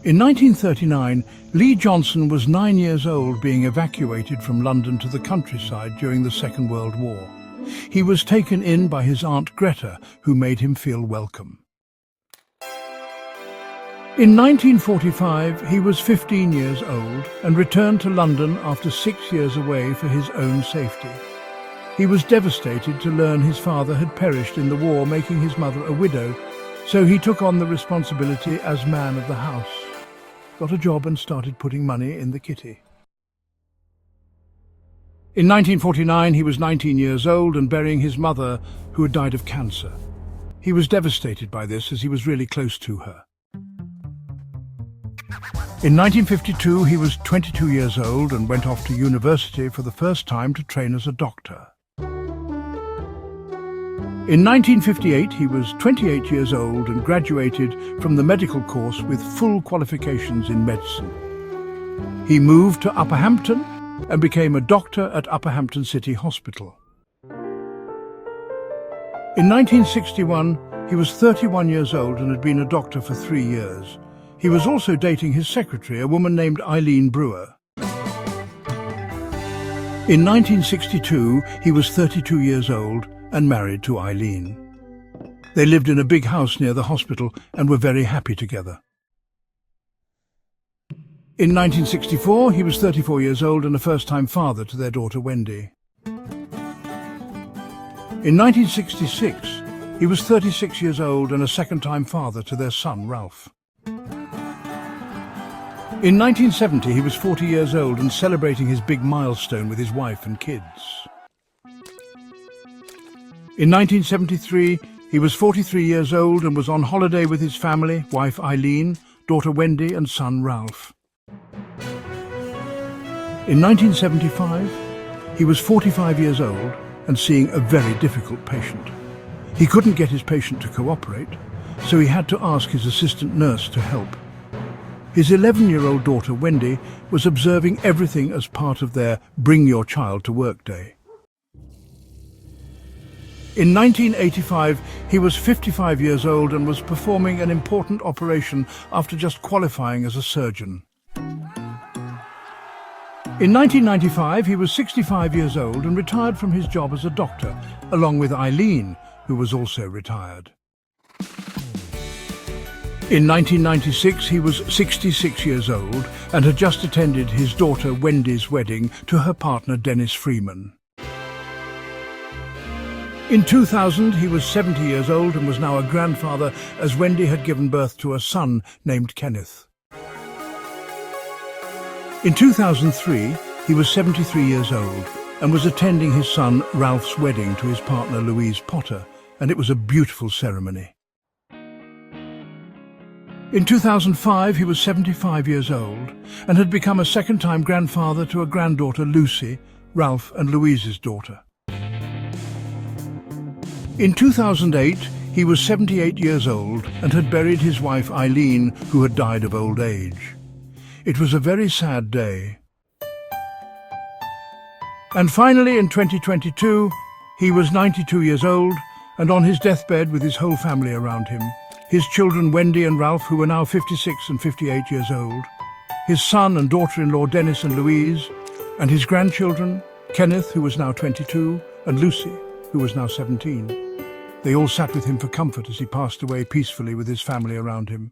In 1939, Lee Johnson was 9 years old, being evacuated from London to the countryside during the Second World War. He was taken in by his Aunt Greta, who made him feel welcome. In 1945, he was 15 years old and returned to London after 6 years away for his own safety. He was devastated to learn his father had perished in the war, making his mother a widow, so he took on the responsibility as man of the house, got a job and started putting money in the kitty. In 1949, he was 19 years old and burying his mother, who had died of cancer. He was devastated by this, as he was really close to her. In 1952, he was 22 years old and went off to university for the first time to train as a doctor. In 1958, he was 28 years old and graduated from the medical course with full qualifications in medicine. He moved to Upperhampton and became a doctor at Upperhampton City Hospital. In 1961, he was 31 years old and had been a doctor for 3 years. He was also dating his secretary, a woman named Eileen Brewer. In 1962, he was 32 years old and married to Eileen. They lived in a big house near the hospital and were very happy together. In 1964, he was 34 years old and a first-time father to their daughter Wendy. In 1966, he was 36 years old and a second-time father to their son Ralph. In 1970, he was 40 years old and celebrating his big milestone with his wife and kids. In 1973, he was 43 years old and was on holiday with his family, wife Eileen, daughter Wendy and son Ralph. In 1975, he was 45 years old and seeing a very difficult patient. He couldn't get his patient to cooperate, so he had to ask his assistant nurse to help. His 11-year-old daughter Wendy was observing everything as part of their Bring Your Child to Work Day. In 1985, he was 55 years old and was performing an important operation after just qualifying as a surgeon. In 1995, he was 65 years old and retired from his job as a doctor, along with Eileen, who was also retired. In 1996, he was 66 years old and had just attended his daughter Wendy's wedding to her partner Dennis Freeman. In 2000, he was 70 years old and was now a grandfather, as Wendy had given birth to a son named Kenneth. In 2003, he was 73 years old and was attending his son Ralph's wedding to his partner Louise Potter, and it was a beautiful ceremony. In 2005, he was 75 years old and had become a second-time grandfather to a granddaughter Lucy, Ralph and Louise's daughter. In 2008, he was 78 years old and had buried his wife Eileen, who had died of old age. It was a very sad day. And finally, in 2022, he was 92 years old and on his deathbed with his whole family around him. His children Wendy and Ralph, who were now 56 and 58 years old, his son and daughter-in-law Dennis and Louise, and his grandchildren, Kenneth, who was now 22, and Lucy, who was now 17. They all sat with him for comfort as he passed away peacefully with his family around him.